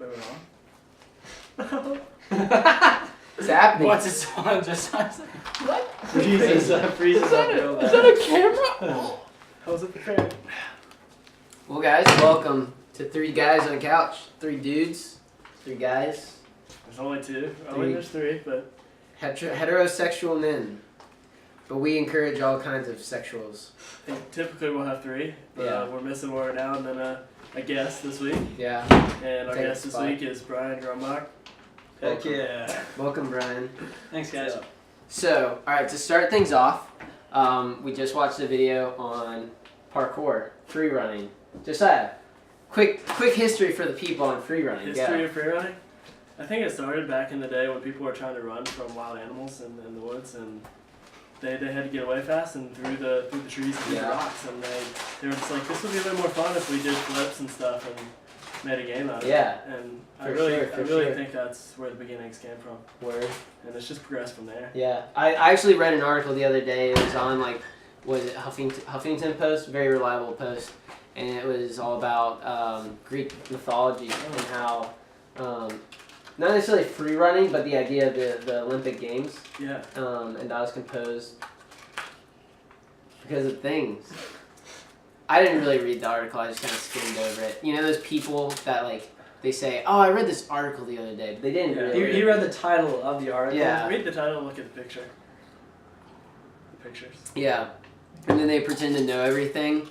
Wait, we're on? What's happening? What's it on? Just What? freezes up real bad. Is that a camera? How's it the fan? Well, guys, welcome to Three Guys on a Couch. Three dudes, three guys, There's only two. I mean, there's three, but heterosexual men. But we encourage all kinds of sexuals. I think typically we'll have three. But Yeah. we're missing one now and then a guest this week. Yeah. And our Take a guest this spot. week is Brian Drumbach. Heck yeah. Welcome, Brian. Thanks, guys. So, alright, to start things off, we just watched a video on parkour, free running. Josiah, quick history for the people on free running. History of free running? I think it started back in the day when people were trying to run from wild animals in the woods, and they had to get away fast and through the trees and through the rocks, and they were just like, this would be a little more fun if we did flips and stuff and made a game out of it. Yeah. And I For really sure. think that's where the beginnings came from. Word. And it's just progressed from there. Yeah. I actually read an article the other day. It was on, was it Huffington Post? Very reliable post. And it was all about Greek mythology and how, not necessarily free running, but the idea of the Olympic Games. Yeah. And that was composed because of things. I didn't really read the article, I just kind of skimmed over it. You know those people that they say, oh, I read this article the other day, but they didn't really. He read the title of the article. Yeah. Read the title and look at the picture. The pictures. Yeah. And then they pretend to know everything.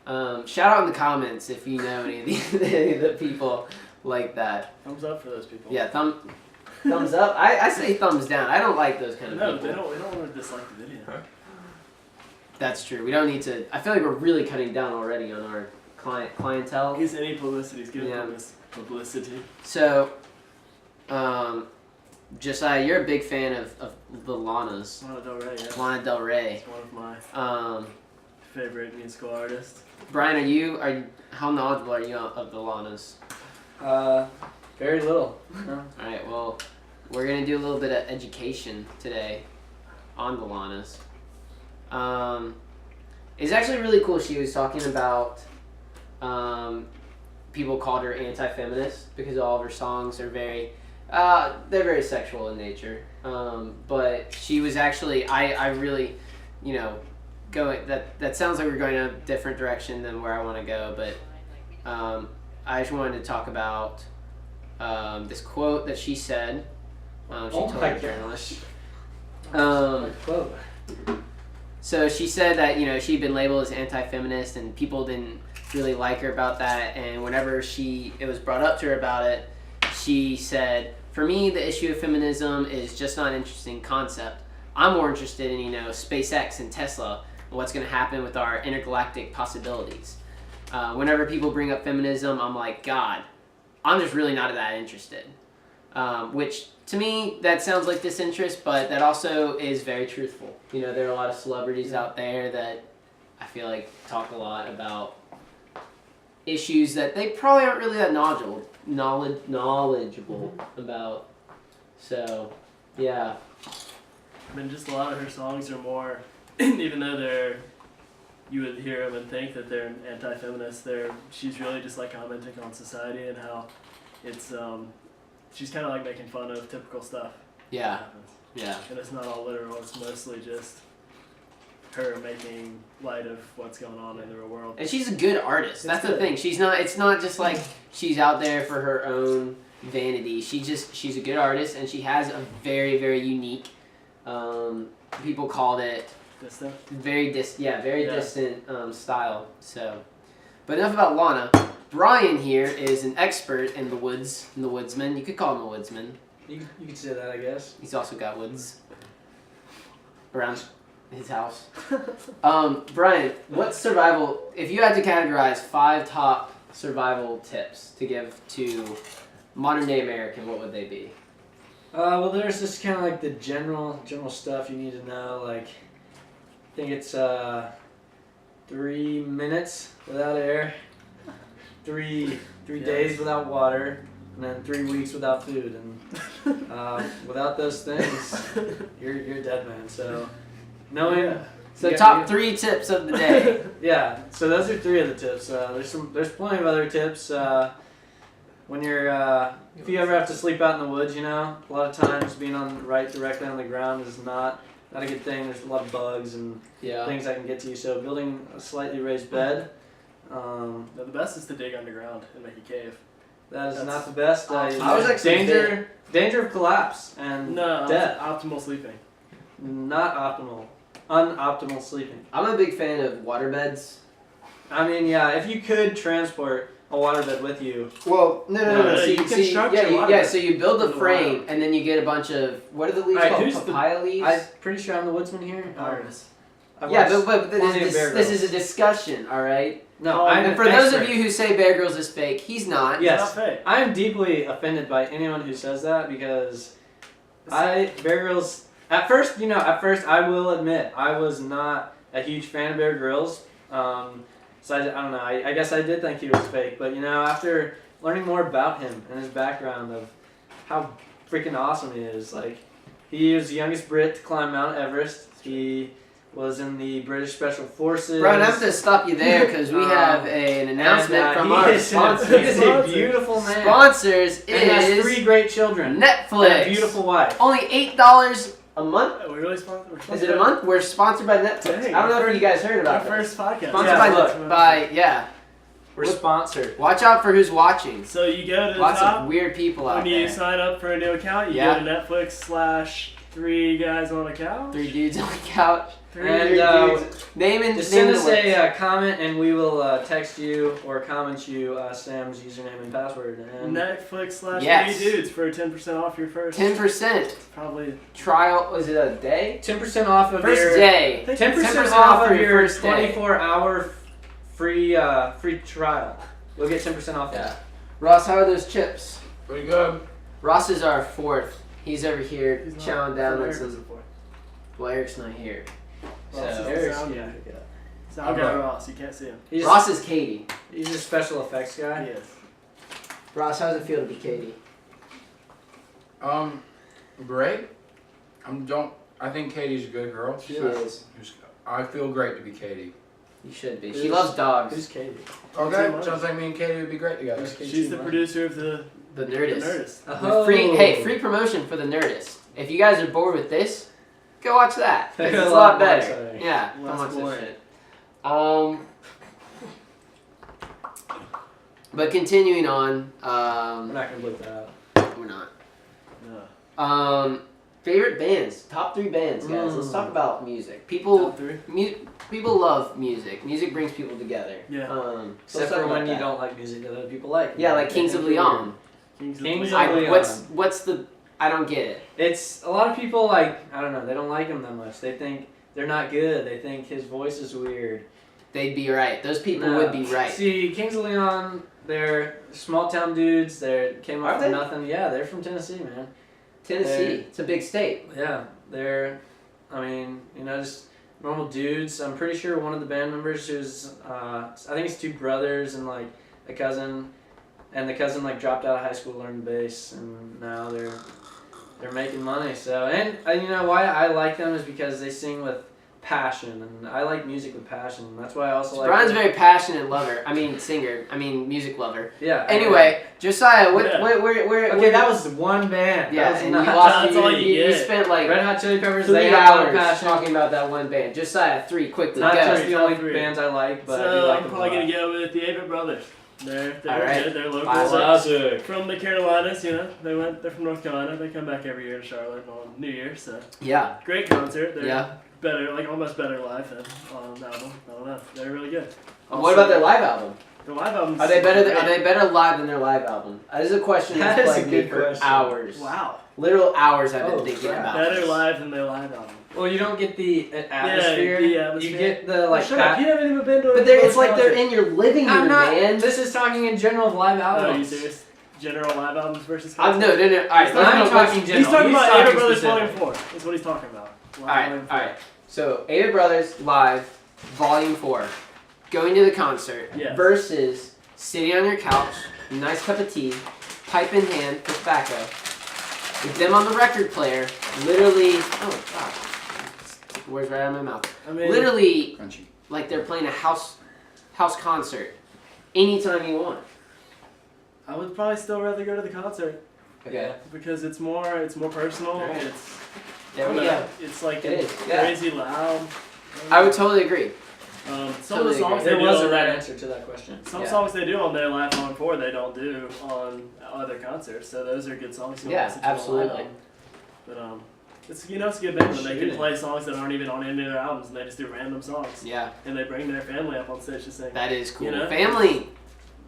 Shout out in the comments if you know any of the people like that. Thumbs up for those people. Yeah, thumbs up. I say thumbs down. I don't like those kind of No, people. we don't want to dislike the video. That's true. We don't need to. I feel like we're really cutting down already on our clientele. Use any publicity is good Yeah. publicity. So, Josiah, you're a big fan of the Lanas. Lana Del Rey, yeah. Lana Del Rey. It's one of my favorite musical artists. Brian, how knowledgeable are you of the Lanas? Very little. No. All right. Well, we're gonna do a little bit of education today on the Lanas. It's actually really cool. She was talking about people called her anti-feminist because all of her songs are they're very sexual in nature. But she was actually, I really, that sounds like we're going in a different direction than where I want to go. But I just wanted to talk about this quote that she said. She told a journalist. Quote. So she said that, she'd been labeled as anti-feminist and people didn't really like her about that. And whenever it was brought up to her about it, she said, for me, the issue of feminism is just not an interesting concept. I'm more interested in, SpaceX and Tesla and what's going to happen with our intergalactic possibilities. Whenever people bring up feminism, I'm like, God, I'm just really not that interested. Which, to me, that sounds like disinterest, but that also is very truthful. There are a lot of celebrities out there that I feel like talk a lot about issues that they probably aren't really that knowledgeable about. So, yeah. I mean, just a lot of her songs are more, even though you would hear them and think that they're anti-feminist, she's really just commenting on society and how it's, she's kind of making fun of typical stuff. Yeah. Yeah. And it's not all literal, it's mostly just her making light of what's going on in the real world. And she's a good artist. That's the thing. It's not just like she's out there for her own vanity. She's a good artist and she has a very, very unique, people called it Distant? very distant style. So, but enough about Lana. Brian here is an expert in the woodsman. You could call him a woodsman. You could say that, I guess. He's also got woods around his house. Brian, what survival, if you had to categorize 5 top survival tips to give to modern day American, what would they be? Well, there's just kind of the general stuff you need to know. I think it's 3 minutes without air, 3 days without water, and then 3 weeks without food. And without those things, you're a dead man. So knowing. So top 3 tips of the day. Yeah. So those are 3 of the tips. There's plenty of other tips. when you're if you ever have to sleep out in the woods, a lot of times being directly on the ground is not a good thing. There's a lot of bugs and things that can get to you. So building a slightly raised bed. No, the best is to dig underground and make a cave. That's not the best. I was actually danger of collapse and death. Optimal sleeping. Not optimal. Unoptimal sleeping. I'm a big fan of waterbeds. I mean, yeah, if you could transport a waterbed with you. Well, no. So you construct your waterbed. So you build the frame, and then you get a bunch of, what are the leaves called? Papaya leaves? I'm pretty sure I'm the woodsman here. But this is a discussion, all right? No, and for those of you who say Bear Grylls is fake, he's not. Yes, not fake. I am deeply offended by anyone who says that because Bear Grylls. At first I will admit I was not a huge fan of Bear Grylls. So I don't know. I guess I did think he was fake, but after learning more about him and his background of how freaking awesome he is, like he was the youngest Brit to climb Mount Everest. He was in the British Special Forces. Bro, and I'm going to stop you there because we have an announcement from our sponsors. He is a beautiful man. Sponsors and has 3 great children. Netflix. And a beautiful wife. Only $8 a month? Are we really sponsored? Is it a month? We're sponsored by Netflix. Dang, I don't know if you guys heard about our this. first podcast. Sponsored by We're sponsored. Watch out for who's watching. So you go to the Lots top. of weird people out when there. you sign up for a new account, you go to Netflix/3 guys on a couch. 3 dudes on the couch. And just send us a comment and we will text you or comment you Sam's username and password. And Netflix/3 dudes for 10% off your first. 10%. Probably trial. Was it a day? 10% off of first your day. 10% off of your first day. 24-hour free trial. You'll get 10% off. Yeah. Ross, how are those chips? Pretty good. Ross is our 4th. He's over here He's chowing down on some. support. Well, Eric's not here. Ross So is the sound guy. Sound guy Ross, you can't see him. Ross is Katie. He's a special effects guy. He is. Ross, how does it feel to be Katie? Great. I think Katie's a good girl. She is. I feel great to be Katie. You should be. She loves dogs. Who's Katie? Okay, sounds like me and Katie would be great together. She's the producer of the Nerdist. Oh. Free promotion for the Nerdist. If you guys are bored with this, go watch that. It's a lot better. Yeah, come watch this shit. But continuing on, We're not gonna bleep that out. we're not. No. Favorite bands, top 3 bands, guys. Let's talk about music. Top 3. People love music. Music brings people together. Yeah. Except for when you don't like music that other people like. Yeah, like Kings of Leon. Kings of Leon. What's the? I don't get it. It's a lot of people I don't know. They don't like him that much. They think they're not good. They think his voice is weird. They'd be right. Those people would be right. See, Kings of Leon, they're small town dudes. They came up Are from they? nothing. Yeah, they're from Tennessee, man. Tennessee. It's a big state. Yeah, they're, just normal dudes. I'm pretty sure one of the band members who's, I think it's 2 brothers and like a cousin, and the cousin like dropped out of high school, learned bass, and now they're making money. So, and why I like them is because they sing with passion, and I like music with passion. And that's why I also like. Brian's a very passionate singer. Music lover. Yeah. Anyway, Josiah, where? Okay, that was one band. Yeah, that was and not, you lost. That's all you You get. spent like Red Hot Chili Peppers. 3 they have no hours passion. talking about that one band. Josiah, 3 quickly. Not go. just the only 3. bands I like, but I do So like I'm them probably a lot. gonna go with the Avett Brothers. They're All right. good. They're local. Classic. From the Carolinas, they're from North Carolina. They come back every year to Charlotte on New Year's. So Yeah. great concert. They're Yeah. better, like almost better live than on the album. I don't know. They're really good. What about their live album? The live album? Are they better live than their live album? This is a question That that's is a plagued me good for question. hours. Wow. Literal hours I've been Oh, thinking crap. about. Better this. live than their live album. Well, you don't get the atmosphere. the atmosphere. You get the like. Shut up. You haven't even been to a But it's like concert. they're in your living room, I'm not. man. This is talking in general of live Oh, are you albums. serious? General live albums versus No. concert? All right, I'm let's talking general. He's talking about Avett talking Brothers specific. Volume 4. That's what he's talking about. All right. So Avett Brothers live, Volume 4, going to the concert Yes. versus sitting on your couch, nice cup of tea, pipe in hand, tobacco, with them on the record player, literally. Oh God, words right out of my mouth. Literally, Crunchy. like they're playing a house concert, anytime you want. I would would probably still rather go to the concert Yeah. because it's more personal. Alright. It's There we go. It's like It is, yeah. crazy loud. I would totally agree. Some of totally the songs agree. they There do was on a right their- answer to that question. Some Yeah. songs they do on their Live on 4 they don't do on other concerts. So those are good songs. Yeah, listen to on absolutely. live. But it's it's a good band when they can Shooting. play songs that aren't even on any of their albums and they just do random songs. Yeah, And they bring their family up on stage to sing. that is cool. You know? Family,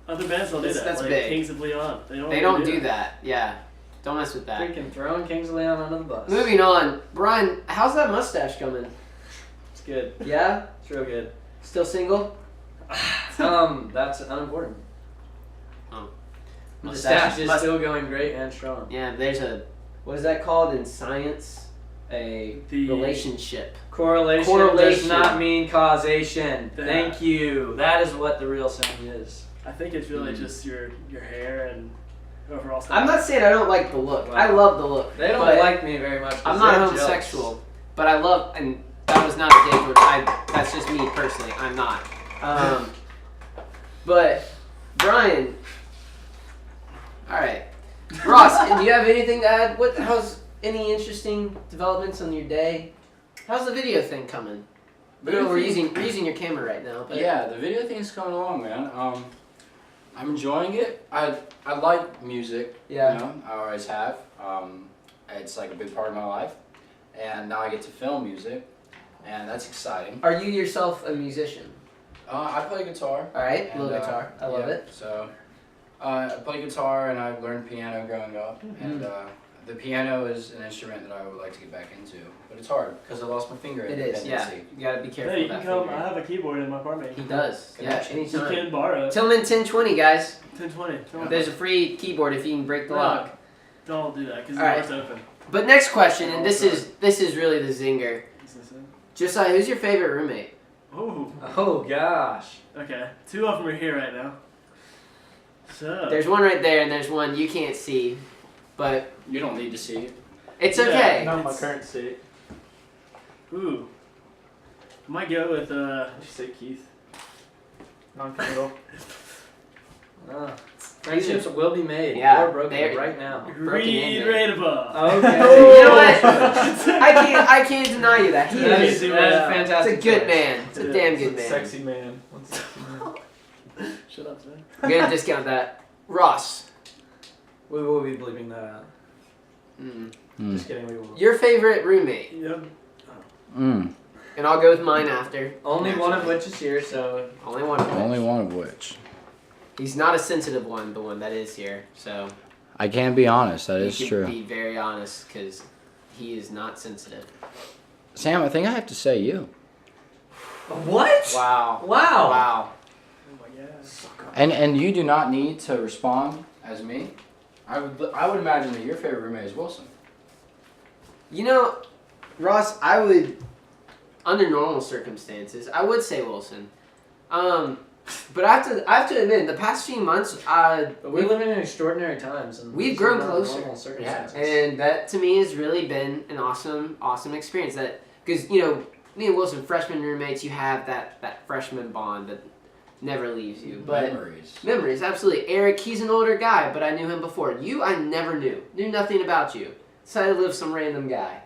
Other bands don't do that. That's like big. Kings of Leon. They they don't do that. Yeah, don't mess with that. Freaking throwing Kings of Leon under the bus. Moving on, Brian, how's that mustache coming? It's good. Yeah, It's real good. still single? That's unimportant. Oh. The Mustache stash is must- still going great and strong. Yeah, there's what is that called in science? A The- relationship. Correlation does Correlation. not mean causation. Yeah. Thank you. That is what the real saying is. I think it's really Mm. just your hair and overall style. I'm not saying I don't like the look. Wow. I love the look. They don't but like me very much. 'cause I'm not they're homosexual, jealous. but I love, and that was not a dig. That's just me personally. I'm not. But Brian, all right, Ross, do you have anything to add? How's any interesting developments on your day? How's the video thing coming? We're using your camera right now. But Yeah, the video thing is coming along, man. I'm enjoying it. I like music. Yeah. You know, I always have. It's like a big part of my life, and now I get to film music, and that's exciting. Are you yourself a musician? I play guitar. All right, and, little guitar. I love yeah, it. So, I play guitar, and I learned piano growing up, and the piano is an instrument that I would like to get back into, but it's hard because I lost my finger It in is. Yeah, dependency. you gotta be careful Hey, you with can that come. finger. I have a keyboard in my apartment. He does. Yeah, Connection. You anytime. can borrow it. Tillman 1020, guys. 1020. There's a free keyboard if you can break the No. lock. Don't do that because the All right. door's open. But next question, and this is really the zinger. Is this it? Josiah, who's your favorite roommate? Oh. Oh gosh. Okay. 2 of them are here right now. So. There's one right there, and there's one you can't see, but You don't need to see it. it's Yeah, okay. no. Not my It's- current state. Ooh. I might go with Did you say Keith? Non-committal. Friendships will be made Yeah, or broken they're- right now. Reed in there. Radeba. Okay. You know what? I can't deny you that. He That is. is Yeah. fantastic. It's a good choice. man. It's a damn good man. Sexy man. What's sexy man? Shut up, man. I'm gonna discount that. Ross. We will be bleeping that out. Mm. Just kidding, we will. Your favorite roommate, Yep. and I'll go with mine after. Only one of which is here, so Only one of them. one of which. He's not a sensitive one, the one that is here. So I can be honest. That you can be very honest because he is not sensitive. Sam, I think I have to say you. what? Wow. Wow. Wow. Oh my gosh. And you do not need to respond as me. I would imagine that your favorite roommate is Wilson. You know, Ross, I would, under normal circumstances, I would say Wilson. But I have to admit, in the past few months, But we live in extraordinary times, and We've these grown are not closer. normal circumstances. and that to me has really been an awesome experience. That because me and Wilson, freshman roommates, you have that freshman bond that never leaves you. But memories, absolutely. Eric, he's an older guy, but I knew him before. You, I never knew nothing about you. Decided to live with some random guy,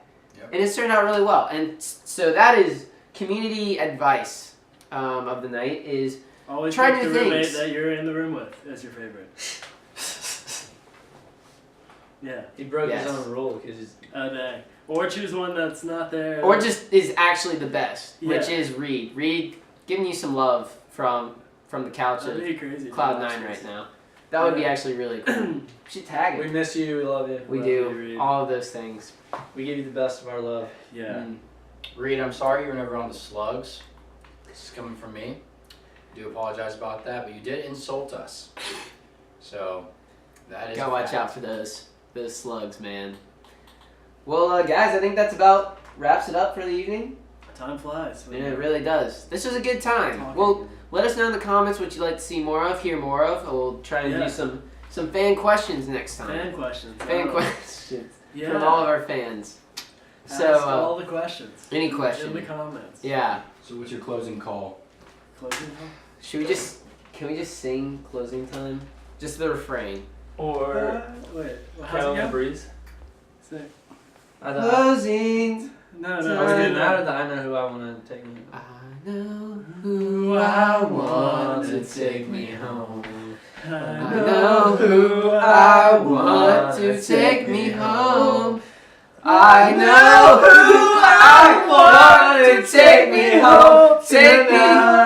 and it's turned out really well. And so that is community advice of the night is. Always Try pick new the roommate things. that you're in the room with as your favorite. Yeah. He broke Yes. his own rule because he's. Dang. Or choose one that's not there. Or just is actually the best, which Yeah. is Reed. Reed giving you some love from the couch That'd of be crazy. Cloud9 right now. That would be actually really cool. We should tag We him. miss you. We love you. We Love you, do Reed. all of those things. We give you the best of our love. Yeah. Mm. Reed, I'm sorry you were never on the slugs. This is coming from me. I do apologize about that, but you did insult us. So, that is Gotta a watch fact. out for those slugs, man. Well, guys, I think that's about wraps it up for the evening. Time flies. And it really does. This was a good time. Talking. Well, let us know in the comments what you'd like to see more of, hear more of, and we'll try to Yeah. do some fan questions next time. Fan questions. Fan Oh. questions Yeah. from all of our fans. Ask So, all the questions. any In question. the comments. Yeah. So, what's your closing call? Closing call? Can we just sing closing time? Just the refrain. Or Wait, how's Carol it and go? Breeze. Sick. I thought, Closing. No, I was no. getting that or the I know who I want to take me. I know who I want to take me home. I know who I want to take me home. I know who I want to take me home. Take me home.